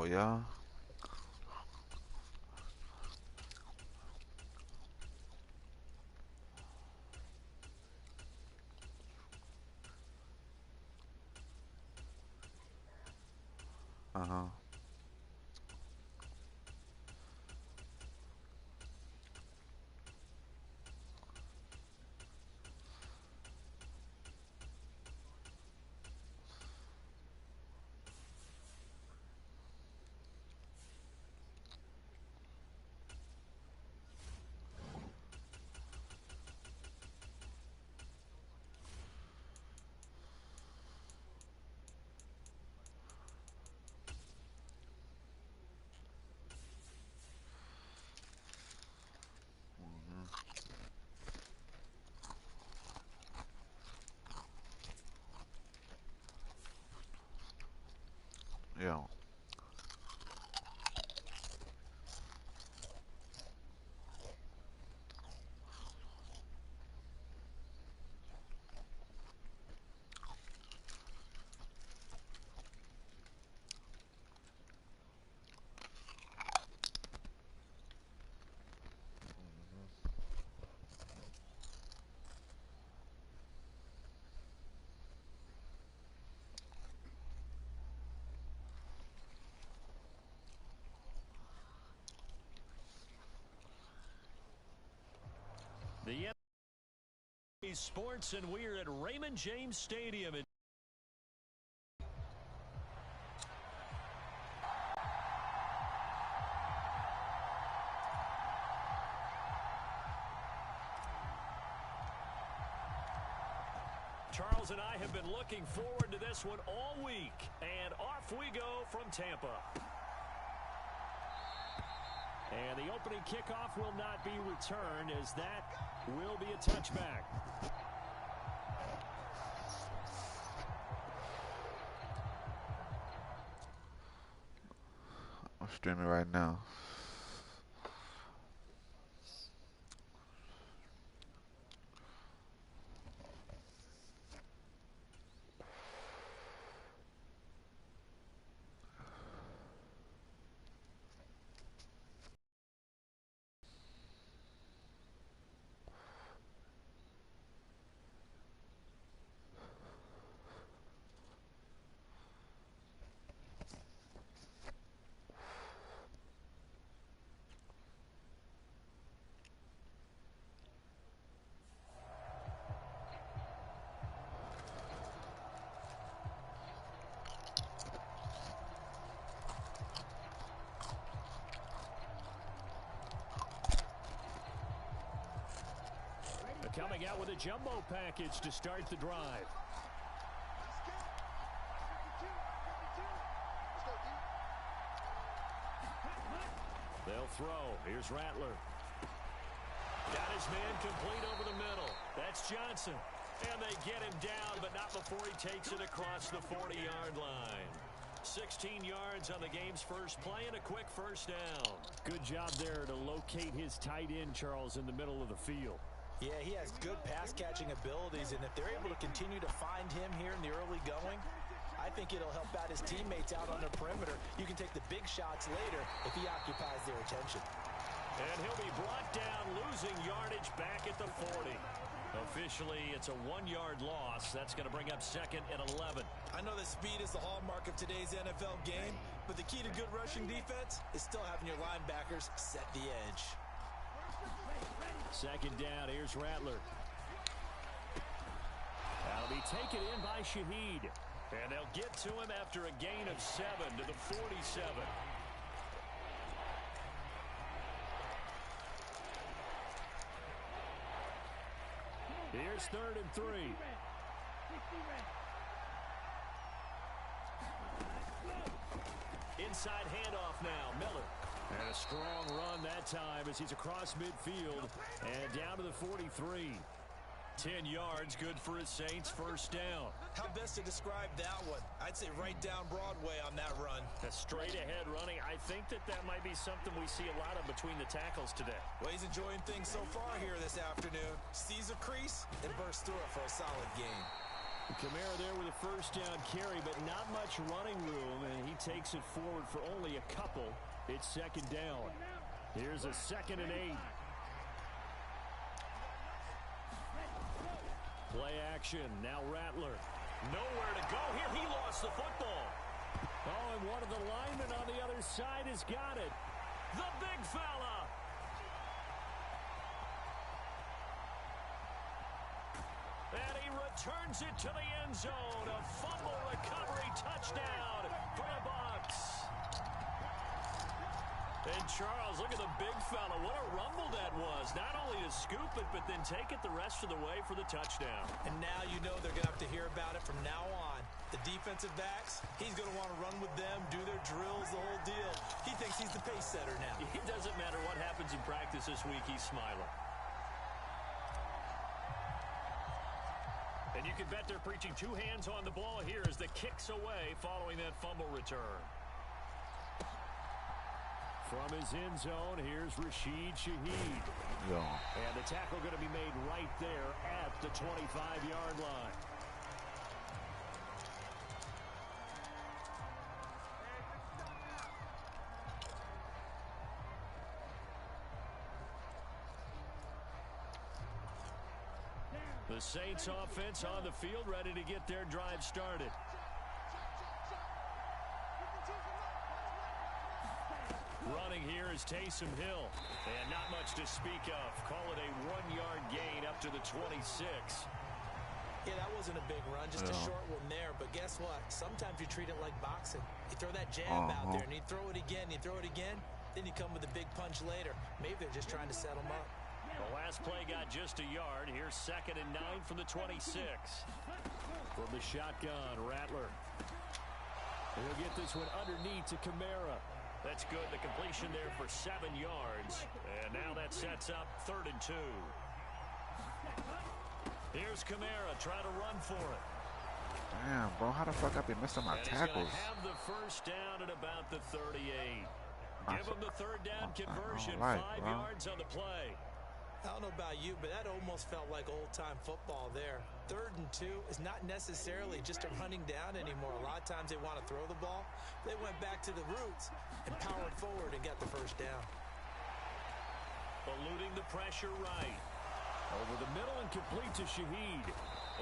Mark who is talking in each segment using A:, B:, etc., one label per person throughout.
A: Oh, yeah? Uh-huh. Yeah.
B: The NBA Sports, and we're at Raymond James Stadium. Charles and I have been looking forward to this one all week, and off we go from Tampa. And the opening kickoff will not be returned, as that will be a touchback.
A: I'm streaming right now.
B: Coming out with a jumbo package to start the drive. They'll throw. Here's Rattler. Got his man complete over the middle. That's Johnson. And they get him down, but not before he takes it across the 40-yard line. 16 yards on the game's first play and a quick first down. Good job there to locate his tight end, Charles, in the middle of the field.
C: Yeah, he has good pass-catching abilities, and if they're able to continue to find him here in the early going, I think it'll help out his teammates out on the perimeter. You can take the big shots later if he occupies their attention.
B: And he'll be brought down, losing yardage back at the 40. Officially, it's a 1-yard loss. That's going to bring up second and 11.
C: I know that speed is the hallmark of today's NFL game, but the key to good rushing defense is still having your linebackers set the edge.
B: Second down, here's Rattler. That'll be taken in by Shaheed. And they'll get to him after a gain of 7 to the 47. Here's 3rd and 3. Inside handoff now, Miller. And a strong run that time as he's across midfield and down to the 43. 10 yards, good for his Saints, first down.
C: How best to describe that one? I'd say right down Broadway on that run.
B: A straight ahead running. I think that might be something we see a lot of between the tackles today.
C: Well, he's enjoying things so far here this afternoon. Sees a crease and bursts through it for a solid gain.
B: Kamara there with a first down carry, but not much running room, and he takes it forward for only a couple. It's second down. Here's a 2nd and 8. Play action. Now Rattler. Nowhere to go here. He lost the football. Oh, and one of the linemen on the other side has got it. The big fella. And he returns it to the end zone. A fumble recovery touchdown for the Bucs. And Charles, look at the big fella. What a rumble that was. Not only to scoop it, but then take it the rest of the way for the touchdown.
C: And now you know they're going to have to hear about it from now on. The defensive backs, he's going to want to run with them, do their drills, the whole deal. He thinks he's the pace setter now.
B: It doesn't matter what happens in practice this week, he's smiling. And you can bet they're preaching 2 hands on the ball here as the kick's away following that fumble return. From his end zone, here's Rashid Shaheed.
A: Yeah.
B: And the tackle going to be made right there at the 25-yard line. The Saints offense on the field, ready to get their drive started. Running here is Taysom Hill. And not much to speak of. Call it a 1-yard gain up to the 26.
C: Yeah, that wasn't a big run, just a short one there. But guess what? Sometimes you treat it like boxing. You throw that jab out there, and you throw it again, you throw it again, then you come with a big punch later. Maybe they're just trying to set them up.
B: The last play got just a yard. Here's 2nd and 9 from the 26. From the shotgun, Rattler. He'll get this one underneath to Kamara. That's good. The completion there for 7 yards. And now that sets up 3rd and 2. Here's Kamara. Try to run for it.
A: Damn, bro. How the fuck I be missing my tackles?
B: He's have the first down at about the 38. Give him the 3rd down conversion. 5 yards on the play.
C: I don't know about you, but that almost felt like old-time football there. 3rd and 2 is not necessarily just a running down anymore. A lot of times they want to throw the ball. They went back to the roots and powered forward and got the first down.
B: Eluding the pressure right. Over the middle and complete to Shaheed.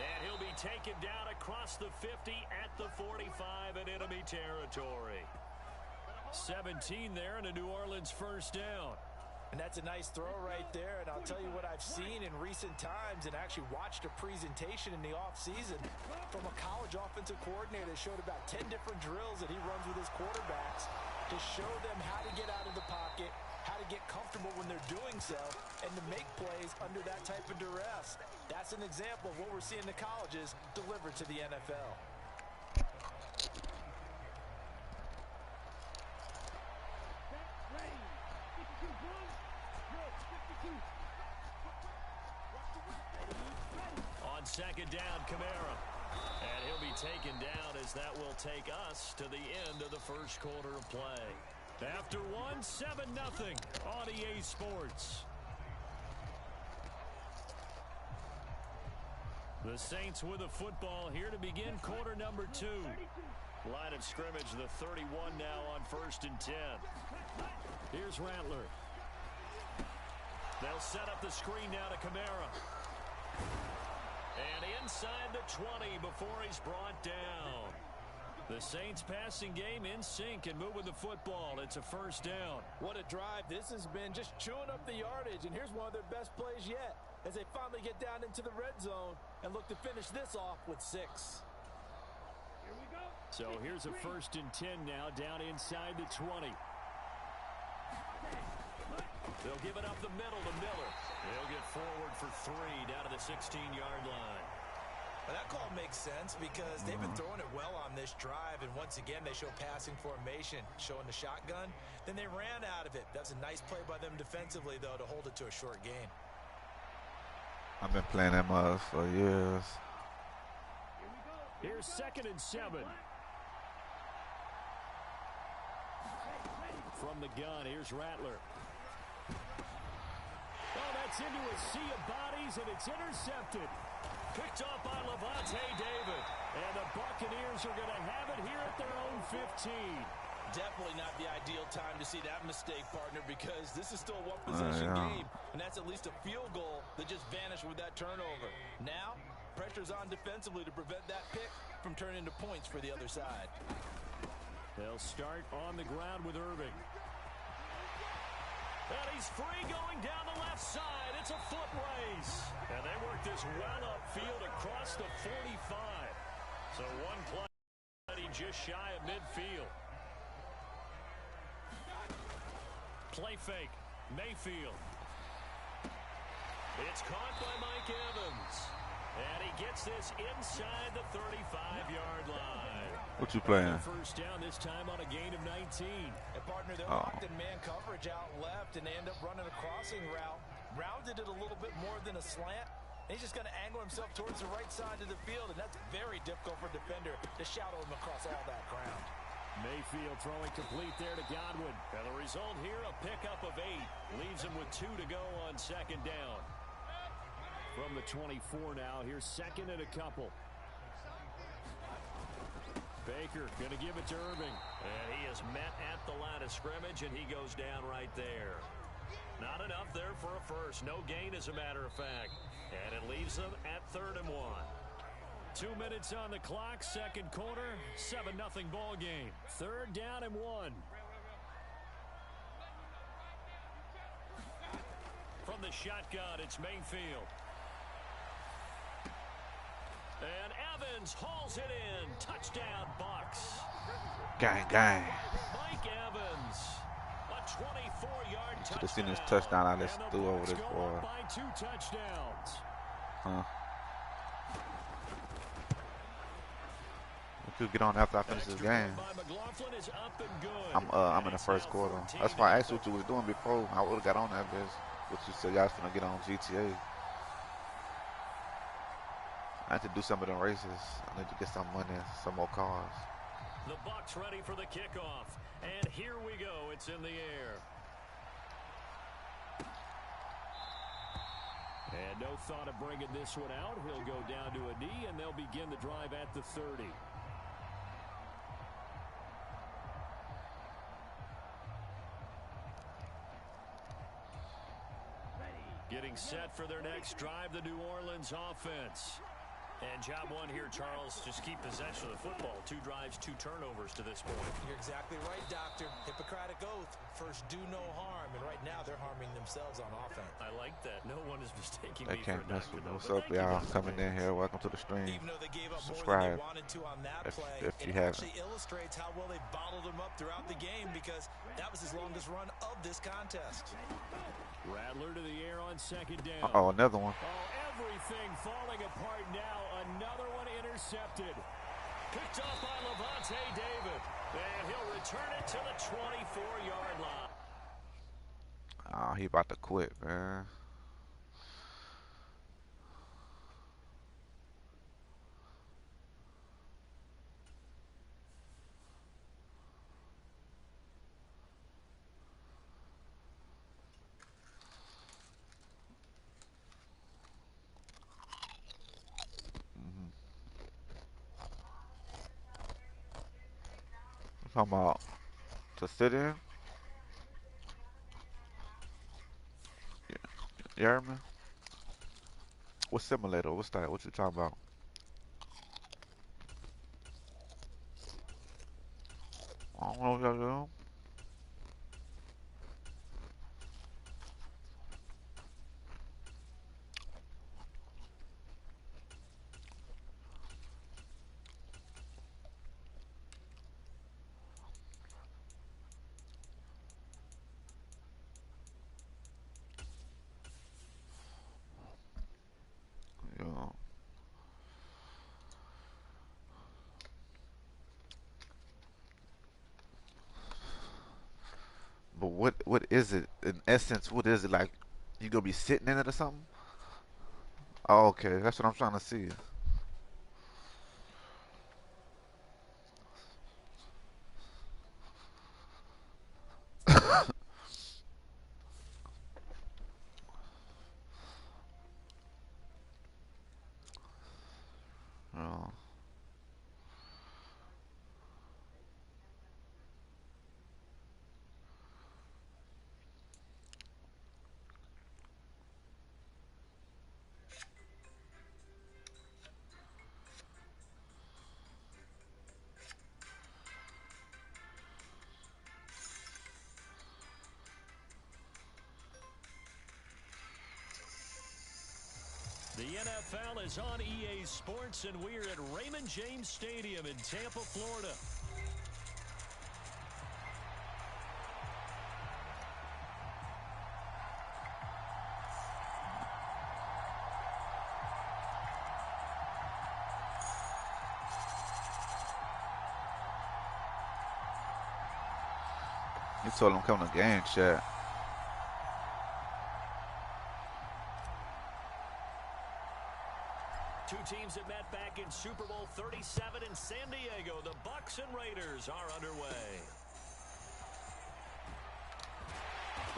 B: And he'll be taken down across the 50 at the 45 in enemy territory. 17 there and a New Orleans first down.
C: And that's a nice throw right there. And I'll tell you what I've seen in recent times and actually watched a presentation in the offseason from a college offensive coordinator that showed about 10 different drills that he runs with his quarterbacks to show them how to get out of the pocket, how to get comfortable when they're doing so, and to make plays under that type of duress. That's an example of what we're seeing in the colleges delivered to the NFL.
B: On 2nd down, Kamara. And he'll be taken down as that will take us to the end of the first quarter of play. After 1, 7-0 on EA Sports. The Saints with a football here to begin quarter number 2. Line of scrimmage, the 31 now on 1st and 10. Here's Rattler. They'll set up the screen now to Kamara. And inside the 20 before he's brought down. The Saints passing game in sync and moving the football. It's a first down.
C: What a drive this has been, just chewing up the yardage. And here's one of their best plays yet as they finally get down into the red zone and look to finish this off with 6.
B: Here we go. So here's a 1st and 10 now down inside the 20. They'll give it up the middle to Miller. They'll get forward for 3 down to the 16-yard line.
C: Well, that call makes sense because they've been throwing it well on this drive, and once again they show passing formation, showing the shotgun. Then they ran out of it. That's a nice play by them defensively, though, to hold it to a short gain.
A: I've been playing that mug for years.
B: Here's 2nd and 7. From the gun, here's Rattler. Oh, that's into a sea of bodies, and it's intercepted. Picked off by Levante David. And the Buccaneers are going to have it here at their own 15.
C: Definitely not the ideal time to see that mistake, partner, because this is still a one-possession game, and that's at least a field goal that just vanished with that turnover. Now, pressure's on defensively to prevent that pick from turning into points for the other side.
B: They'll start on the ground with Irving. And he's free going down the left side. It's a foot race. And they work this well upfield across the 45. So one play, just shy of midfield. Play fake. Mayfield. It's caught by Mike Evans. And he gets this inside the 35-yard line.
A: What you playing?
B: First down this time on a gain of 19.
C: And partner, they're locked in man coverage out left, and they end up running a crossing route. Rounded it a little bit more than a slant. He's just going to angle himself towards the right side of the field, and that's very difficult for a defender to shadow him across all that ground.Mayfield
B: throwing complete there to Godwin. And the result here, a pickup of 8. Leaves him with 2 to go on second down. From the 24 now, here's second and a couple. Baker going to give it to Irving. And he is met at the line of scrimmage, and he goes down right there. Not enough there for a first. No gain, as a matter of fact. And it leaves them at 3rd and 1. 2 minutes on the clock, second quarter, 7-0 ball game. 3rd down and 1. From the shotgun, it's Mayfield. And Evans hauls it in. Touchdown, Bucks.
A: Gang, gang.
B: Mike Evans, a 24-yard touchdown.
A: Should have seen this touchdown I just threw over this boy.
B: By 2 touchdowns.
A: Huh. We could get on after I finish this game. I'm in the first quarter. That's why I asked what you was doing before. I would have got on that bitch. But you said y'all was gonna get on GTA. I had to do some of them races. I need to get some money, some more cars.
B: The Bucks ready for the kickoff. And here we go. It's in the air. And no thought of bringing this one out. He'll go down to a knee, and they'll begin the drive at the 30. Getting set for their next drive, the New Orleans offense. And job one here, Charles, just keep possession of the football. 2 drives, 2 turnovers to this point.
C: You're exactly right, Doctor. Hippocratic oath. First, do no harm. And right now, they're harming themselves on offense.
B: I like that. No one is mistaking
A: They
B: me
A: can't
B: for a
A: mess
B: doctor,
A: with
B: though.
A: What's up, y'all? Coming in here. Welcome to the stream.
C: Even though they gave up
A: Subscribe
C: more than they wanted to on that play,
A: if you
C: it
A: haven't.
C: actually illustrates how well they bottled them up throughout the game, because that was his longest run of this contest.
B: Rattler to the air on second down.
A: Uh-oh, another one.
B: Oh, everything falling apart now. Another one intercepted. Picked off by Levante David. And he'll return it to the 24-yard line.
A: Oh, he about to quit, man. Talking about to sit in. You hear me? What simulator? What's that? What you talking about? I don't know what y'all doing. Yeah. But what is it in essence? What is it like? You gonna be sitting in it or something? Oh, okay, that's what I'm trying to see.
B: NFL is on EA Sports, and we're at Raymond James Stadium in Tampa, Florida.
A: You told him come to game chat.
B: Two teams that met back in Super Bowl 37 in San Diego. The Bucs and Raiders are underway.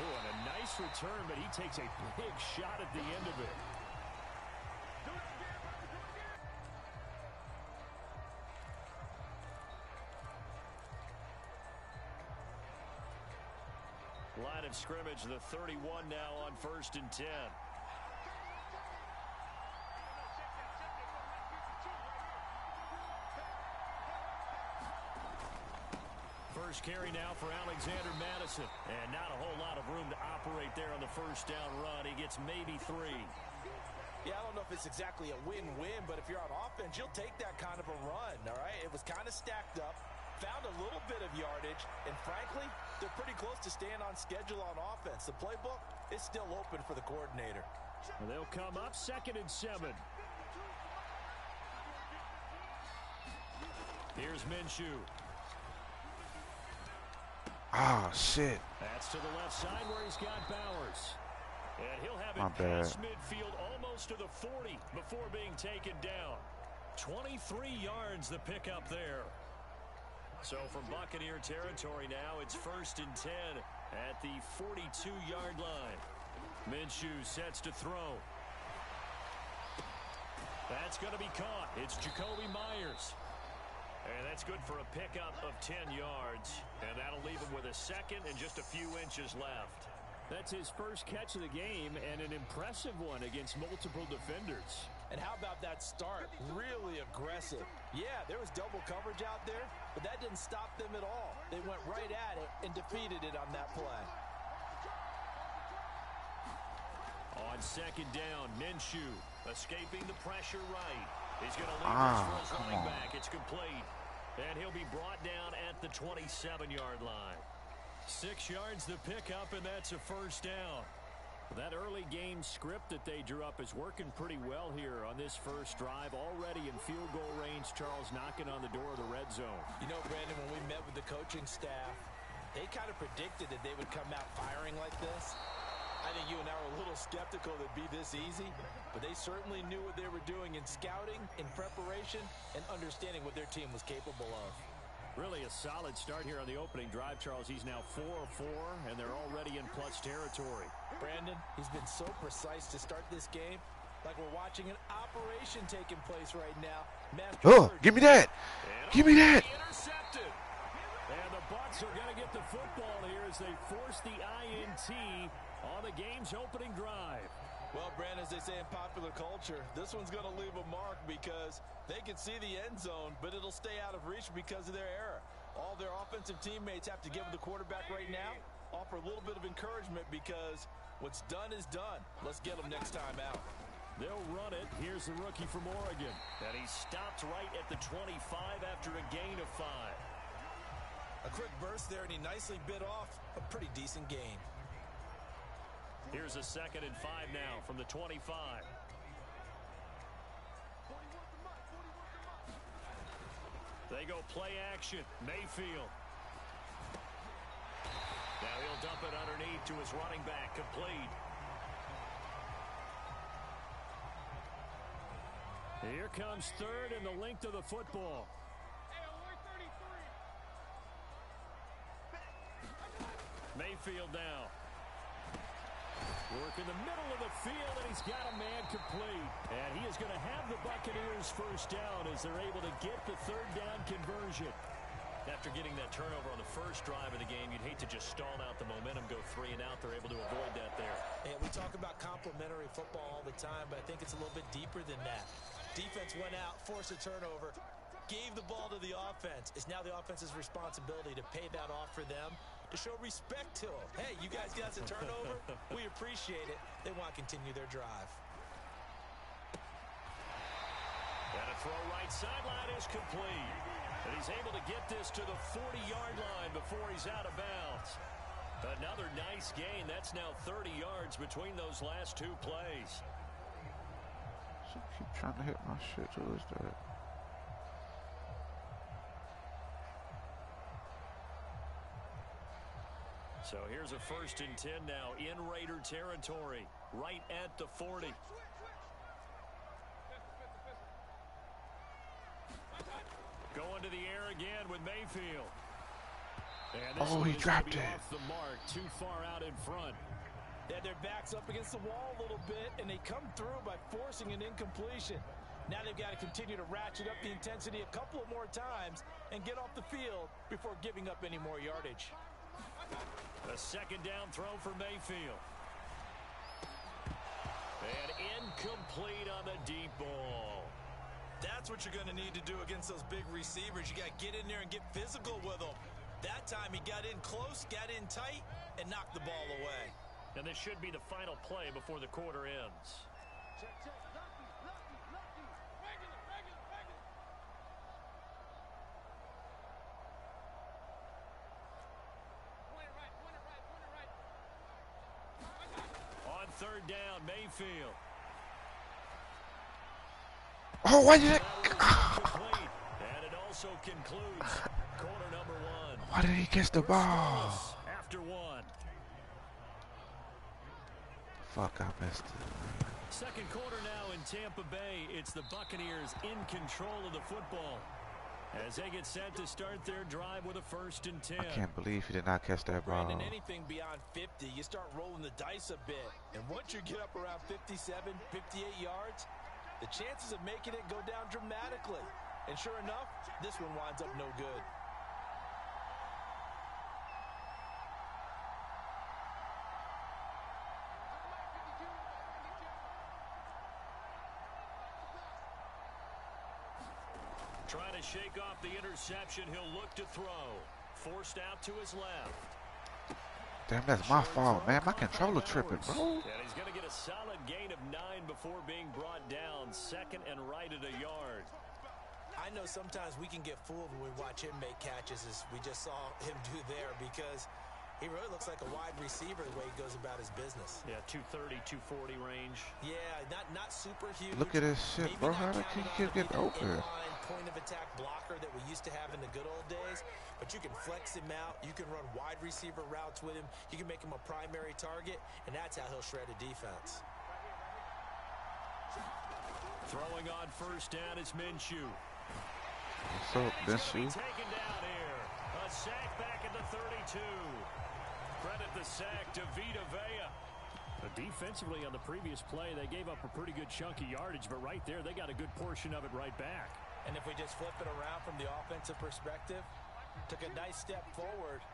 B: Oh, and a nice return, but he takes a big shot at the end of it. Line of scrimmage, the 31 now on 1st and 10. First carry now for Alexander Madison. And not a whole lot of room to operate there on the first down run. He gets maybe 3.
C: Yeah, I don't know if it's exactly a win-win, but if you're on offense, you'll take that kind of a run, all right? It was kind of stacked up, found a little bit of yardage, and frankly, they're pretty close to staying on schedule on offense. The playbook is still open for the coordinator.
B: And they'll come up 2nd and 7. Here's Minshew.
A: Ah, shit.
B: That's to the left side where he's got Bowers. And he'll have
A: My
B: it
A: bad.
B: past midfield almost to the 40 before being taken down. 23 yards the pickup there. So from Buccaneer territory now, it's 1st and 10 at the 42-yard line. Minshew sets to throw. That's going to be caught. It's Jacoby Myers. And that's good for a pickup of 10 yards. And that'll leave him with a 2nd and just a few inches left. That's his first catch of the game, and an impressive one against multiple defenders.
C: And how about that start? Really aggressive. Yeah, there was double coverage out there, but that didn't stop them at all. They went right at it and defeated it on that play.
B: On 2nd down, Minshew escaping the pressure right. He's going to leave this for his running back. It's complete. And he'll be brought down at the 27-yard line. 6 yards the pickup, and that's a first down. That early game script that they drew up is working pretty well here on this first drive. Already in field goal range, Charles knocking on the door of the red zone.
C: You know, Brandon, when we met with the coaching staff, they kind of predicted that they would come out firing like this. I think you and I were a little skeptical that it'd be this easy, but they certainly knew what they were doing in scouting, in preparation, and understanding what their team was capable of.
B: Really a solid start here on the opening drive, Charles. He's now 4-4, and they're already in plus territory.
C: Brandon, he's been so precise to start this game, like we're watching an operation taking place right now.
A: Oh, give me that. Give me that.
B: Intercepted. And the Bucs are going to get the football here as they force the INT on the game's opening drive.
C: Well, Brandon, as they say in popular culture, this one's going to leave a mark because they can see the end zone, but it'll stay out of reach because of their error. All their offensive teammates have to give the quarterback right now, offer a little bit of encouragement because what's done is done. Let's get them next time out.
B: They'll run it. Here's the rookie from Oregon. And he stopped right at the 25 after a gain of 5.
C: A quick burst there, and he nicely bit off a pretty decent gain.
B: Here's a 2nd and 5 now from the 25. They go play action. Mayfield. Now he'll dump it underneath to his running back. Complete. Here comes 3rd and the length of the football. Mayfield now. Work in the middle of the field, and he's got a man complete. And he is going to have the Buccaneers first down as they're able to get the 3rd down conversion. After getting that turnover on the first drive of the game, you'd hate to just stall out the momentum, go 3 and out. They're able to avoid that there.
C: And we talk about complementary football all the time, but I think it's a little bit deeper than that. Defense went out, forced a turnover, gave the ball to the offense. It's now the offense's responsibility to pay that off for them, to show respect to them. Hey, you guys got us a turnover. We appreciate it. They want to continue their drive.
B: throw right sideline is complete. And he's able to get this to the 40-yard line before he's out of bounds. Another nice gain. That's now 30 yards between those last two plays.
A: She keep trying to hit my shit. Who is that?
B: So here's a 1st and 10 now in Raider territory, right at the 40. Going to the air again with Mayfield. And this
A: he dropped it.
B: Off the mark, too far out in front.
C: Yeah, their back's up against the wall a little bit, and they come through by forcing an incompletion. Now they've got to continue to ratchet up the intensity a couple of more times and get off the field before giving up any more yardage.
B: A 2nd down throw for Mayfield. And incomplete on the deep ball.
C: That's what you're going to need to do against those big receivers. You got to get in there and get physical with them. That time he got in close, got in tight, and knocked the ball away.
B: And this should be the final play before the quarter ends. On 3rd down, Mayfield.
A: Oh, why did it?
B: And it also concludes quarter number 1.
A: Why did he catch the ball?
B: After 1.
A: Fuck, I missed it.
B: 2nd quarter now in Tampa Bay. It's the Buccaneers in control of the football as they get set to start their drive with a 1st and 10.
A: I can't believe he did not catch that ball.
C: Brandon, anything beyond 50, you start rolling the dice a bit. And once you get up around 57, 58 yards, the chances of making it go down dramatically. And sure enough, this one winds up no good.
B: Trying to shake off the interception. He'll look to throw. Forced out to his left.
A: Damn, that's my fault, man. My controller tripping, bro.
B: And he's going to get a solid gain of 9 before being brought down. 2nd and right at a yard.
C: I know sometimes we can get fooled when we watch him make catches, as we just saw him do there, because he really looks like a wide receiver the way he goes about his business.
B: Yeah, 230, 240 range.
C: Yeah, not super huge.
A: Look at this shit, bro. How did he get open?
C: Point of attack blocker that we used to have in the good old days, but you can flex him out. You can run wide receiver routes with him. You can make him a primary target, and that's how he'll shred a defense.
B: Throwing on 1st down is Minshew.
A: What's up, Minshew?
B: Taken down here. A sack back at the 32. Credit the sack to Vita Vea. But defensively on the previous play, they gave up a pretty good chunk of yardage, but right there, they got a good portion of it right back.
C: And if we just flip it around from the offensive perspective, took a nice step forward,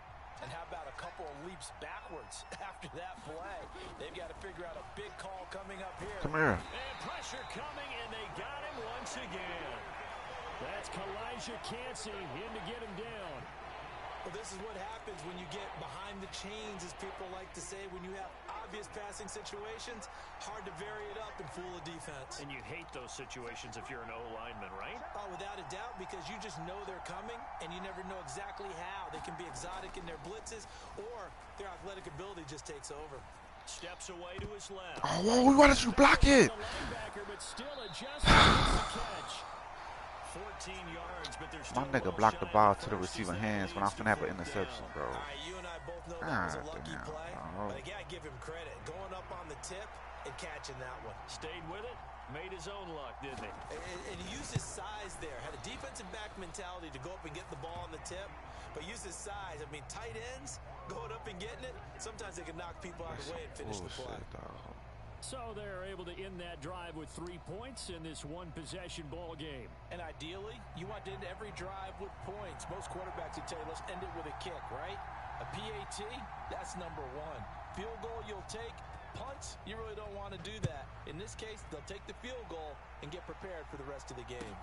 C: and how about a couple of leaps backwards after that play? They've got to figure out a big call coming up here.
A: Come here.
B: And pressure coming, and they got him once again. That's Kalijah Cansey in to get him down.
C: Well, this is what happens when you get behind the chains, as people like to say. When you have obvious passing situations, hard to vary it up and fool a defense.
B: And you hate those situations if you're an O-lineman, right?
C: Oh, without a doubt, because you just know they're coming, and you never know exactly how. They can be exotic in their blitzes, or their athletic ability just takes over.
B: Steps away to his left.
A: Oh, why did you block it?
B: Linebacker, but still adjusting to catch. 14 yards, but there's
A: My nigga blocked the ball to the receiver hands when I'm finna have an interception, bro.
C: All right, you and I both know that was a lucky play,
A: bro.
C: but I gotta give him credit. Going up on the tip and catching that one.
B: Stayed with it, made his own luck, didn't he?
C: And he used his size there. Had a defensive back mentality to go up and get the ball on the tip, but used his size. I mean, tight ends going up and getting it, sometimes they can knock people out of the way and finish the play.
B: So they're able to end that drive with 3 points in this one-possession ball game.
C: And ideally, you want to end every drive with points. Most quarterbacks would tell you, let's end it with a kick, right? A PAT, that's number 1. Field goal you'll take. Punts, you really don't want to do that. In this case, they'll take the field goal and get prepared for the rest of the game.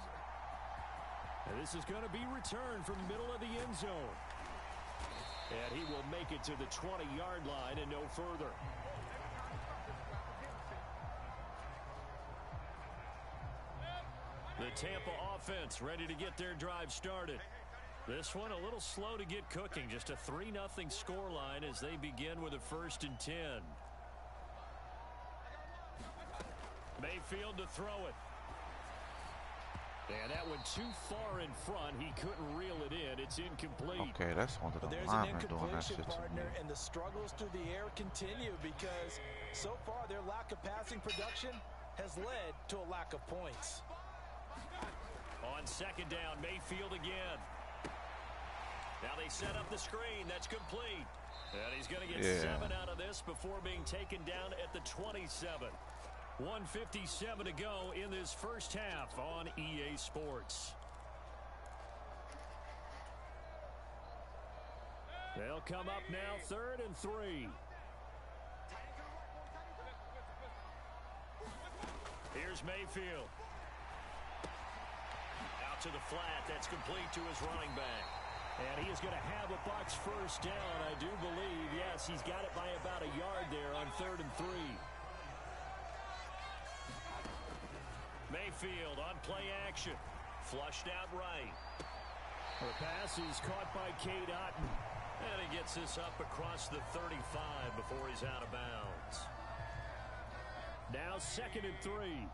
B: And this is going to be returned from middle of the end zone. And he will make it to the 20-yard line and no further. The Tampa offense ready to get their drive started. This one a little slow to get cooking. Just a 3-0 scoreline as they begin with a 1st and 10. Mayfield to throw it. And that went too far in front. He couldn't reel it in. It's incomplete.
A: Okay, that's one of the
C: There's an
A: linemen doing that
C: incompletion,
A: shit to me.
C: partner, and the struggles through the air continue because so far their lack of passing production has led to a lack of points.
B: On 2nd down, Mayfield again. Now they set up the screen. That's complete. And he's going to get 7 out of this before being taken down at the 27. 1:57 to go in this first half on EA Sports. They'll come up now 3rd and 3. Here's Mayfield. Out to the flat. That's complete to his running back. And he is going to have a Bucs 1st down, I do believe. Yes, he's got it by about a yard there on 3rd and 3. Mayfield on play action. Flushed out right. The pass is caught by Cade Otton. And he gets this up across the 35 before he's out of bounds. Now 2nd and 3.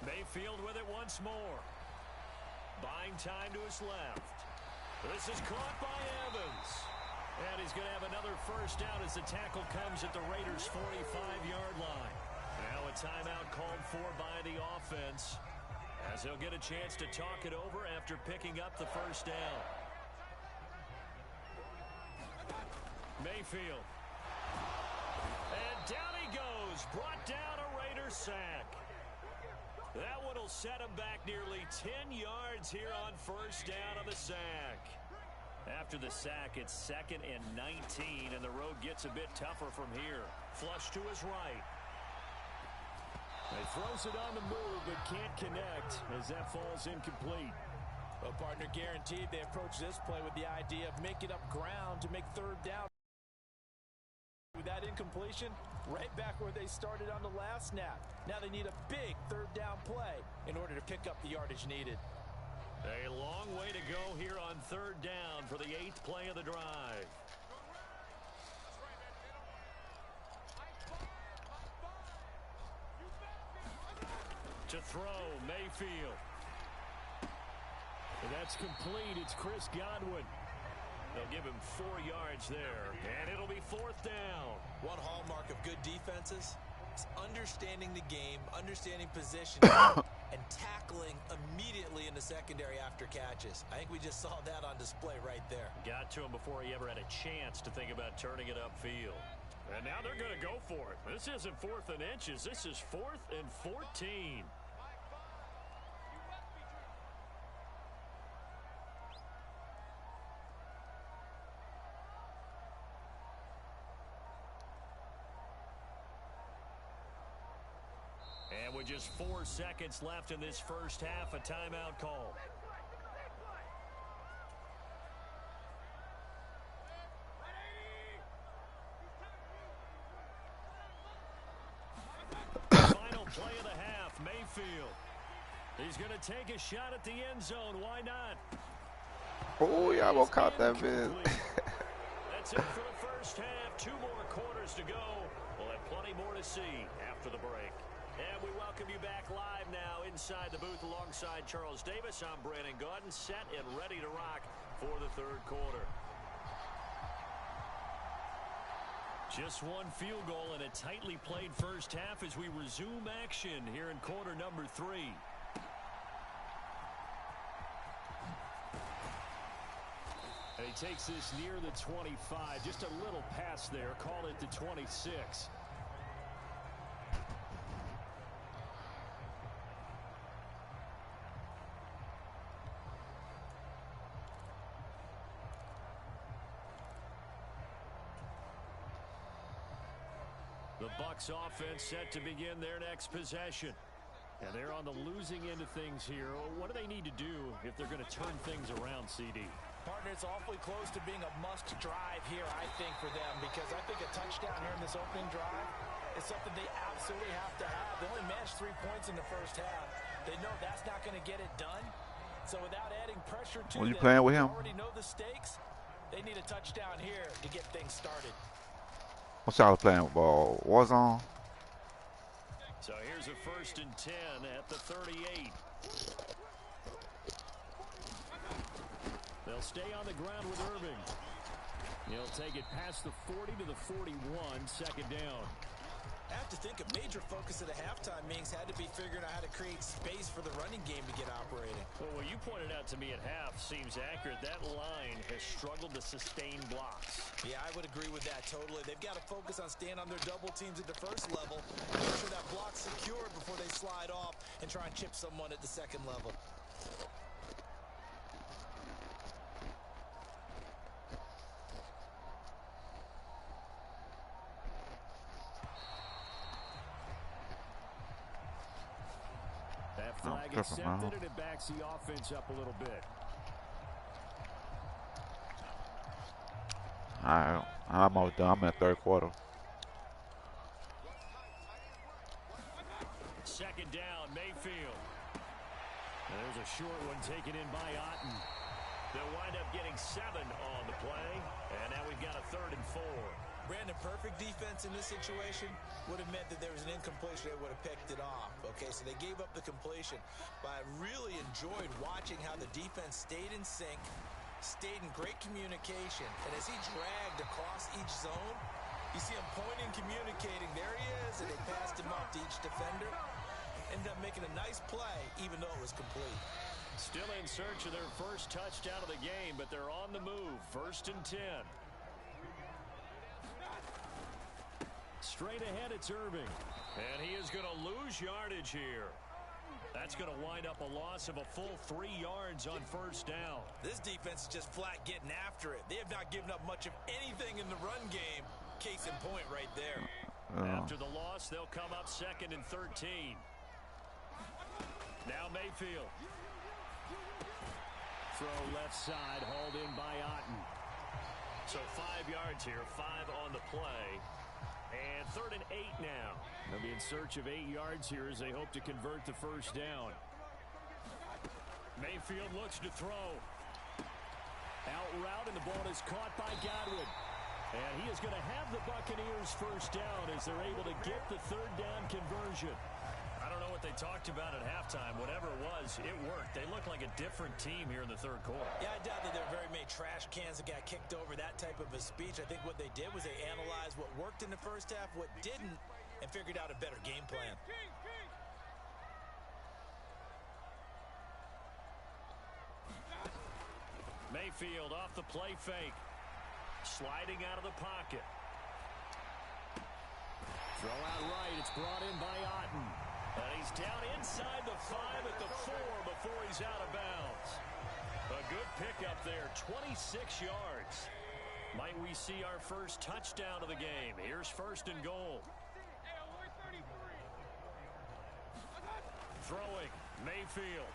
B: Mayfield with it once more. Buying time to his left. This is caught by Evans. And he's going to have another 1st down as the tackle comes at the Raiders' 45-yard line. Now a timeout called for by the offense as they'll get a chance to talk it over after picking up the 1st down. Mayfield. And down he goes. Brought down a Raiders sack. That one will set him back nearly 10 yards here on 1st down on the sack. After the sack, it's 2nd and 19, and the road gets a bit tougher from here. Flush to his right. He throws it on the move, but can't connect as that falls incomplete.
C: Well, partner, guaranteed they approach this play with the idea of making up ground to make 3rd down. With that incompletion, right back where they started on the last snap. Now they need a big 3rd down play in order to pick up the yardage needed.
B: A long way to go here on 3rd down for the 8th play of the drive. To throw, Mayfield. And that's complete. It's Chris Godwin. They'll give him 4 yards there, and it'll be 4th down.
C: One hallmark of good defenses is understanding the game, understanding position, and tackling immediately in the secondary after catches. I think we just saw that on display right there.
B: Got to him before he ever had a chance to think about turning it upfield. And now they're going to go for it. This isn't 4th and inches. This is 4th and 14. And with just 4 seconds left in this first half, a timeout call. Final play of the half, Mayfield. He's going to take a shot at the end zone. Why not?
A: Oh, yeah, I will caught that bit.
B: That's it for the first half. 2 more quarters to go. We'll have plenty more to see after the break. And we welcome you back live now inside the booth alongside Charles Davis. I'm Brandon Gaudin, set and ready to rock for the 3rd quarter. Just 1 field goal and a tightly played first half as we resume action here in quarter number 3. And he takes this near the 25. Just a little pass there. Call it the 26. The Bucs offense set to begin their next possession. And they're on the losing end of things here. What do they need to do if they're going to turn things around, CD?
C: Partner, it's awfully close to being a must drive here, I think, for them, because I think a touchdown here in this opening drive is something they absolutely have to have. They only managed 3 points in the first half. They know that's not going to get it done. So without adding pressure to
A: When you
C: them,
A: playing with
C: they
A: him?
C: already know the stakes. They need a touchdown here to get things started.
A: What y'all playing with? Warzone?
B: So here's a 1st and 10 at the 38. They'll stay on the ground with Irving. He'll take it past the 40 to the 41, 2nd down.
C: I have to think a major focus at the halftime meetings had to be figuring out how to create space for the running game to get operating.
B: Well, what you pointed out to me at half seems accurate. That line has struggled to sustain blocks.
C: Yeah, I would agree with that totally. They've got to focus on staying on their double teams at the first level, make sure that block's secured before they slide off and try and chip someone at the second level.
B: That flag accepted, and it backs the offense up a little bit.
A: Alright, I'm almost done. I'm in the 3rd quarter.
B: 2nd down, Mayfield. And there's a short one taken in by Otten. They'll wind up getting 7 on the play, and now we've got a 3rd and 4.
C: Brandon, perfect defense in this situation would have meant that there was an incompletion. They would have picked it off. Okay, so they gave up the completion. But I really enjoyed watching how the defense stayed in sync, stayed in great communication. And as he dragged across each zone, you see him pointing, communicating. There he is, and they passed him up to each defender. Ended up making a nice play, even though it was complete.
B: Still in search of their first touchdown of the game, but they're on the move. 1st and 10. Straight ahead, it's Irving. And he is going to lose yardage here. That's going to wind up a loss of a full 3 yards on 1st down.
C: This defense is just flat getting after it. They have not given up much of anything in the run game. Case in point right there.
B: After the loss, they'll come up 2nd and 13. Now Mayfield. Throw left side, hauled in by Otten. So 5 yards here, 5 on the play. And 3rd and 8 now. They'll be in search of 8 yards here as they hope to convert the 1st down. Mayfield looks to throw. Out route, and the ball is caught by Godwin. And he is going to have the Buccaneers 1st down as they're able to get the 3rd down conversion. I don't know what they talked about at halftime. Whatever it was, it worked. They look like a different team here in the 3rd quarter.
C: Yeah, I doubt that there were very many trash cans that got kicked over, that type of a speech. I think what they did was they analyzed what worked in the first half, what didn't, and figured out a better game plan.
B: Mayfield off the play fake. Sliding out of the pocket. Throw out right. It's brought in by Otten. And he's down inside the 5 at the 4 before he's out of bounds. A good pickup there, 26 yards. Might we see our first touchdown of the game? Here's 1st and goal. Throwing, Mayfield.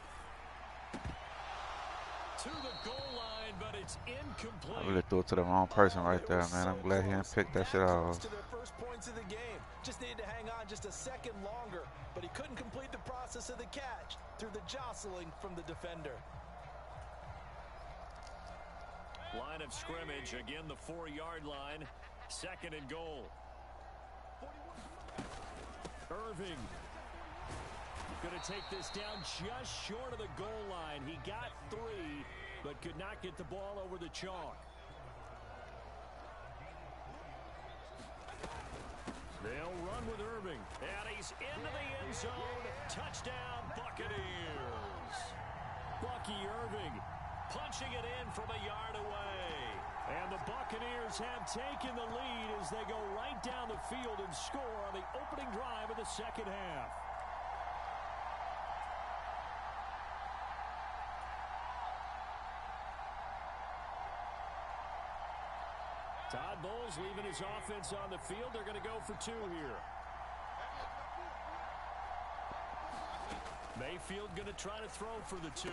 B: To the goal line, but it's incomplete.
A: I really threw it to the wrong person right there, man. I'm glad he didn't pick that shit off.
C: To their first points of the game. Just needed to hang on just a second longer, but he couldn't complete the process of the catch through the jostling from the defender.
B: Line of scrimmage, again the 4-yard line. 2nd and goal. Irving going to take this down just short of the goal line. He got 3, but could not get the ball over the chalk. They'll run with Irving, and he's into the end zone. Touchdown, Buccaneers. Bucky Irving punching it in from a yard away. And the Buccaneers have taken the lead as they go right down the field and score on the opening drive of the 2nd half. Todd Bowles leaving his offense on the field. They're going to go for 2 here. Mayfield going to try to throw for the 2.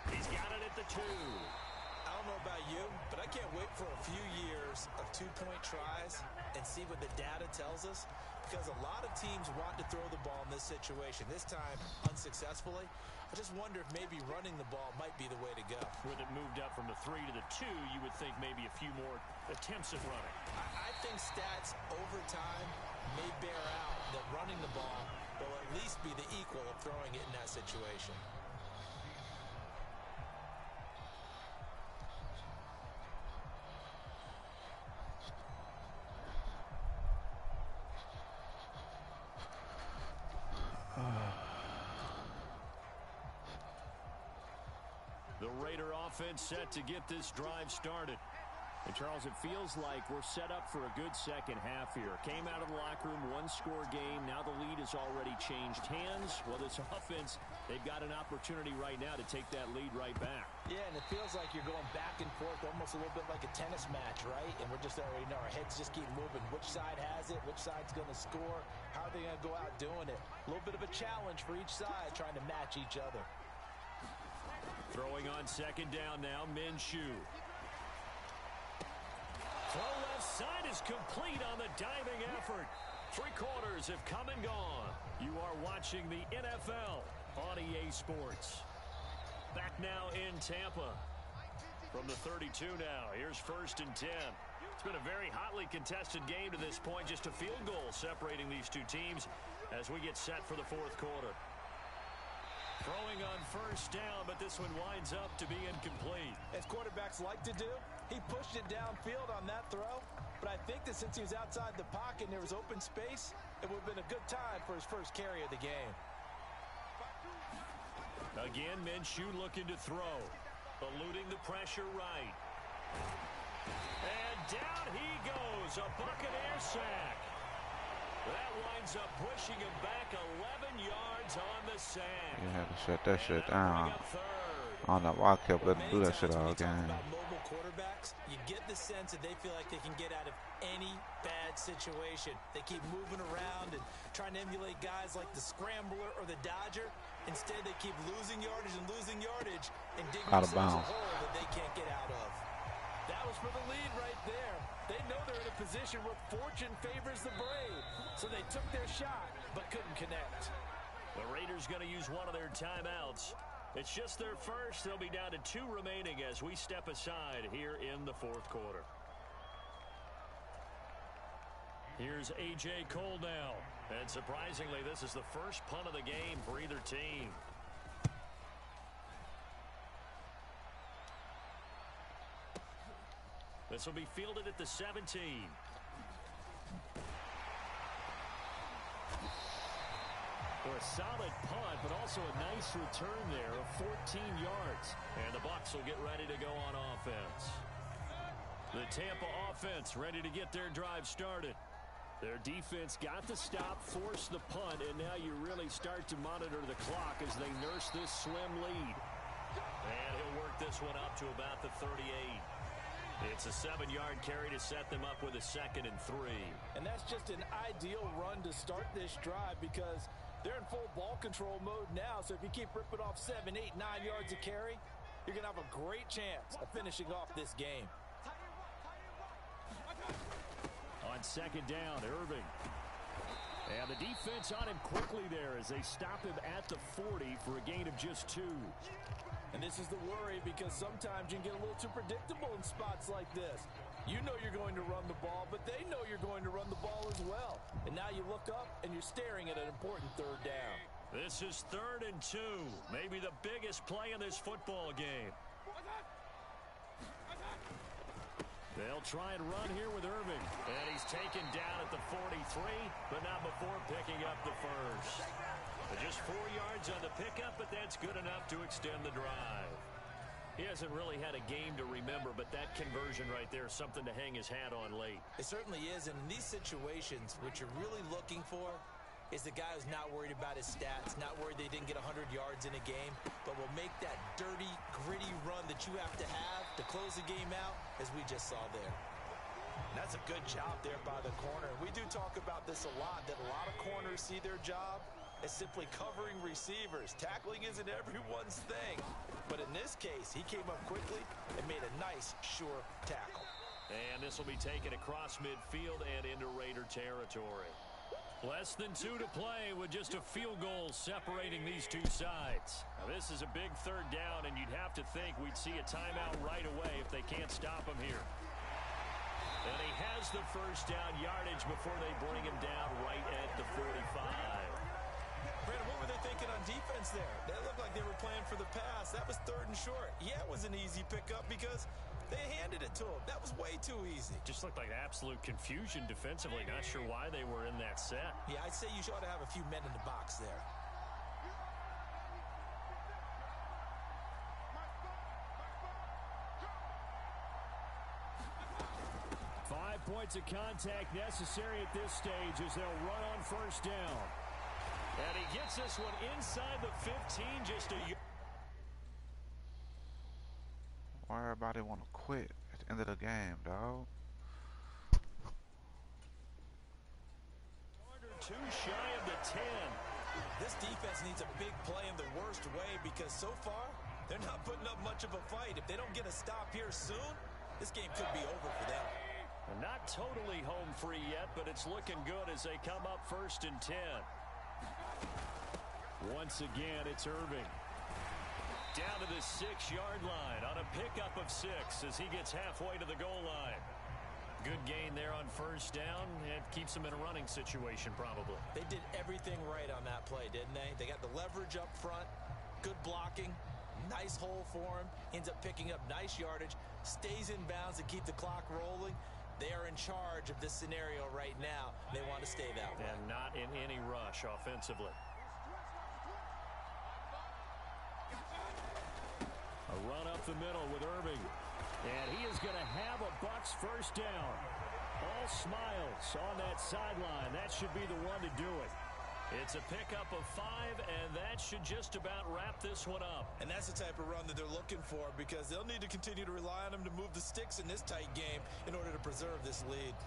B: He's got it at the 2.
C: I don't know about you, but I can't wait for a few years of two-point tries and see what the data tells us, because a lot of teams want to throw the ball in this situation. This time, unsuccessfully. I just wonder if maybe running the ball might be the way to go.
B: With it moved up from the 3 to the 2, you would think maybe a few more attempts at running.
C: I think stats over time may bear out that running the ball will at least be the equal of throwing it in that situation.
B: The Raider offense set to get this drive started. And, Charles, it feels like we're set up for a good second half here. Came out of the locker room, one-score game. Now the lead has already changed hands. Well, this offense, they've got an opportunity right now to take that lead right back.
C: Yeah, and it feels like you're going back and forth, almost a little bit like a tennis match, right? And we're just already know our heads just keep moving. Which side has it? Which side's going to score? How are they going to go out doing it? A little bit of a challenge for each side, trying to match each other.
B: Throwing on second down now, Minshew. Throw left side is complete on the diving effort. 3 quarters have come and gone. You are watching the NFL on EA Sports. Back now in Tampa. From the 32 now, here's 1st and 10. It's been a very hotly contested game to this point. Just a field goal separating these two teams as we get set for the 4th quarter. Throwing on 1st down, but this one winds up to be incomplete.
C: As quarterbacks like to do, he pushed it downfield on that throw. But I think that since he was outside the pocket and there was open space, it would have been a good time for his first carry of the game.
B: Again, Minshew looking to throw. Eluding the pressure right. And down he goes. A Buccaneer sack. That winds up pushing him back 11 yards on the sack.
A: You have to shut that shit down. I don't know why I kept letting them do that shit all game.
C: Mobile quarterbacks, you get the sense that they feel like they can get out of any bad situation. They keep moving around and trying to emulate guys like the Scrambler or the Dodger. Instead, they keep losing yardage and digging themselves a hole that they can't get out of. That was for the lead right there. They know they're in a position where fortune favors the brave. So they took their shot, but couldn't connect.
B: The Raiders going to use one of their timeouts. It's just their first. They'll be down to 2 remaining as we step aside here in the 4th quarter. Here's A.J. Cole now. And surprisingly, this is the first punt of the game for either team. This will be fielded at the 17. A solid punt, but also a nice return there of 14 yards. And the Bucs will get ready to go on offense. The Tampa offense ready to get their drive started. Their defense got the stop, forced the punt, and now you really start to monitor the clock as they nurse this slim lead. And he'll work this one up to about the 38. It's a 7-yard carry to set them up with a 2nd and 3.
C: And that's just an ideal run to start this drive because they're in full ball control mode now. So if you keep ripping off 7, 8, 9 yards of carry, you're going to have a great chance of finishing off this game.
B: On 2nd down, Irving. And the defense on him quickly there as they stop him at the 40 for a gain of just 2.
C: And this is the worry because sometimes you can get a little too predictable in spots like this. You know you're going to run the ball, but they know you're going to run the ball as well. And now you look up and you're staring at an important 3rd down.
B: This is 3rd and 2. Maybe the biggest play in this football game. They'll try and run here with Irving. And he's taken down at the 43, but not before picking up the first. Just 4 yards on the pickup, but that's good enough to extend the drive. He hasn't really had a game to remember, but that conversion right there is something to hang his hat on late.
C: It certainly is, and in these situations, what you're really looking for is the guy who's not worried about his stats, not worried they didn't get 100 yards in a game, but will make that dirty, gritty run that you have to close the game out, as we just saw there. And that's a good job there by the corner. We do talk about this a lot, that a lot of corners see their job as simply covering receivers. Tackling isn't everyone's thing. But in this case, he came up quickly and made a nice, sure tackle.
B: And this will be taken across midfield and into Raider territory. Less than 2 to play with just a field goal separating these two sides. Now, this is a big third down, and you'd have to think we'd see a timeout right away if they can't stop him here. And he has the first down yardage before they bring him down right at the 45.
C: Brandon, what were they thinking on defense there? They looked like they were playing for the pass. That was 3rd and short. Yeah, it was an easy pickup because they handed it to him. That was way too easy.
B: Just looked like absolute confusion defensively. Not sure why they were in that set.
C: Yeah, I'd say you ought to have a few men in the box there.
B: Points of contact necessary at this stage as they'll run on first down. And he gets this one inside the 15, just a...
A: Why everybody want to quit at the end of the game, dog?
B: Too shy of the 10.
C: This defense needs a big play in the worst way because so far, they're not putting up much of a fight. If they don't get a stop here soon, this game could be over for them.
B: Not totally home free yet, but it's looking good as they come up 1st and 10. Once again, it's Irving. Down to the 6-yard line on a pickup of 6 as he gets halfway to the goal line. Good gain there on first down. It keeps them in a running situation probably.
C: They did everything right on that play, didn't they? They got the leverage up front, good blocking, nice hole for him, ends up picking up nice yardage, stays in bounds to keep the clock rolling. They are in charge of this scenario right now. They want to stay that way.
B: And not in any rush offensively. A run up the middle with Irving. And he is going to have a Bucs first down. All smiles on that sideline. That should be the one to do it. It's a pickup of 5, and that should just about wrap this one up.
C: And that's the type of run that they're looking for because they'll need to continue to rely on him to move the sticks in this tight game in order to preserve this lead.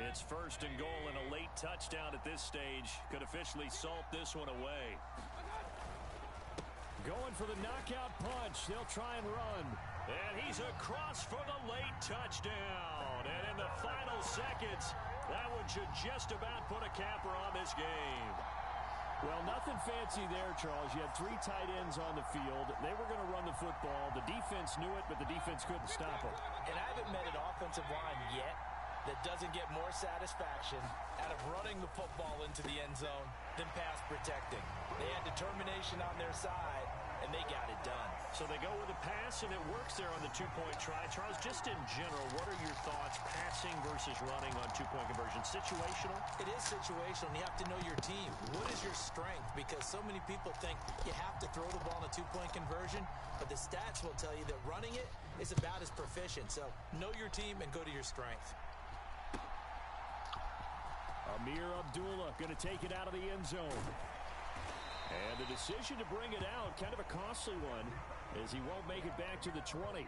B: It's 1st and goal, and a late touchdown at this stage could officially salt this one away. Going for the knockout punch. They'll try and run. And he's across for the late touchdown. And in the final seconds, that one should just about put a capper on this game. Well, nothing fancy there, Charles. You had 3 tight ends on the field. They were going to run the football. The defense knew it, but the defense couldn't stop them.
C: And I haven't met an offensive line yet that doesn't get more satisfaction out of running the football into the end zone than pass protecting. They had determination on their side, and they got it done.
B: So they go with a pass, and it works there on the 2-point try. Charles, just in general, what are your thoughts passing versus running on 2-point conversion? Situational?
C: It is situational, and you have to know your team. What is your strength? Because so many people think you have to throw the ball in a 2-point conversion, but the stats will tell you that running it is about as proficient. So know your team and go to your strength.
B: Amir Abdullah going to take it out of the end zone. And the decision to bring it out, kind of a costly one, as he won't make it back to the 20.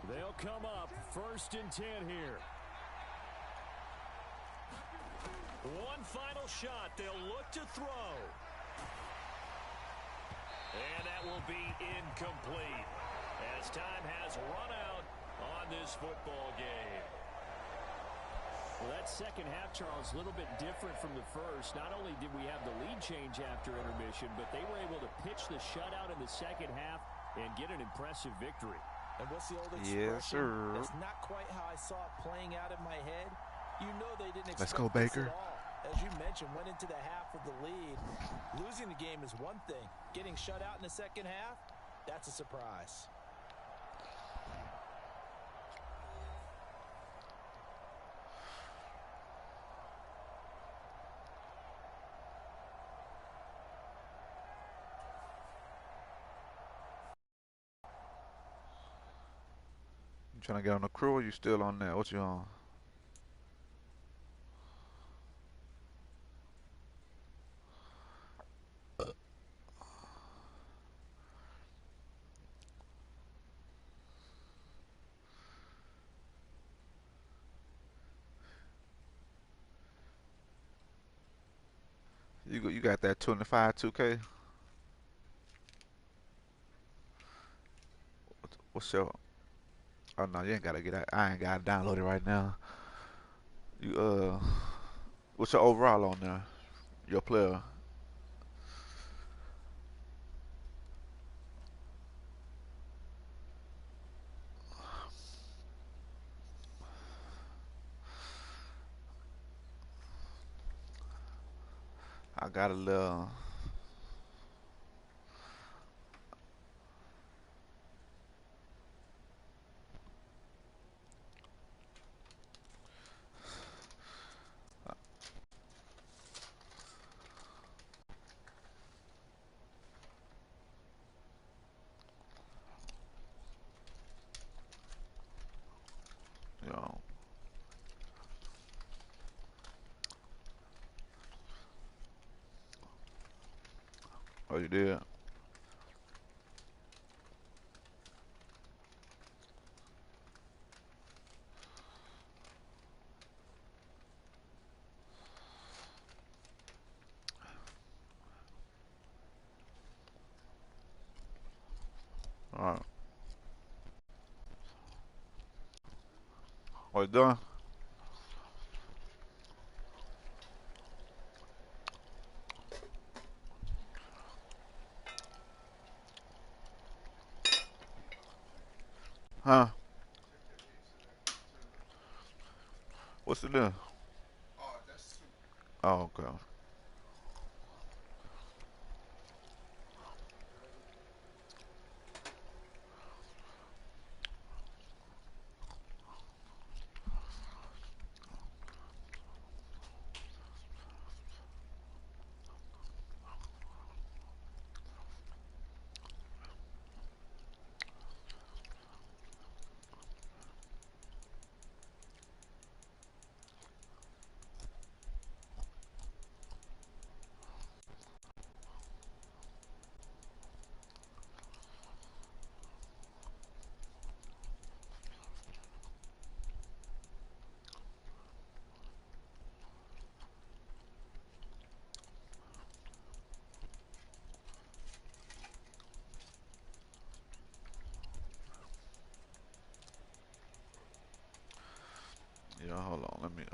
B: They'll come up 1st and 10 here. One final shot. They'll look to throw. And that will be incomplete as time has run out on this football game.
D: Well, that second half, Charles, a little bit different from the first. Not only did we have the lead change after intermission, but they were able to pitch the shutout in the second half and get an impressive victory.
C: And what's the old expression?
A: Yes, sir.
C: That's not quite how I saw it playing out in my head. You know they didn't expect
A: Let's go,
C: this
A: Baker.
C: at all. As you mentioned, went into the half with the lead. Losing the game is one thing. Getting shut out in the second half, that's a surprise.
A: You trying to get on the crew or you still on there? What you on? You got that 25 2K? What's your? Oh no, you ain't gotta get that. I ain't gotta download it right now. You what's your overall on there? Your player? I got a little. You know. Oh, you did. All right. Oh, you done? Huh? What's it doing? Oh, okay. Yeah, hold on. Let me.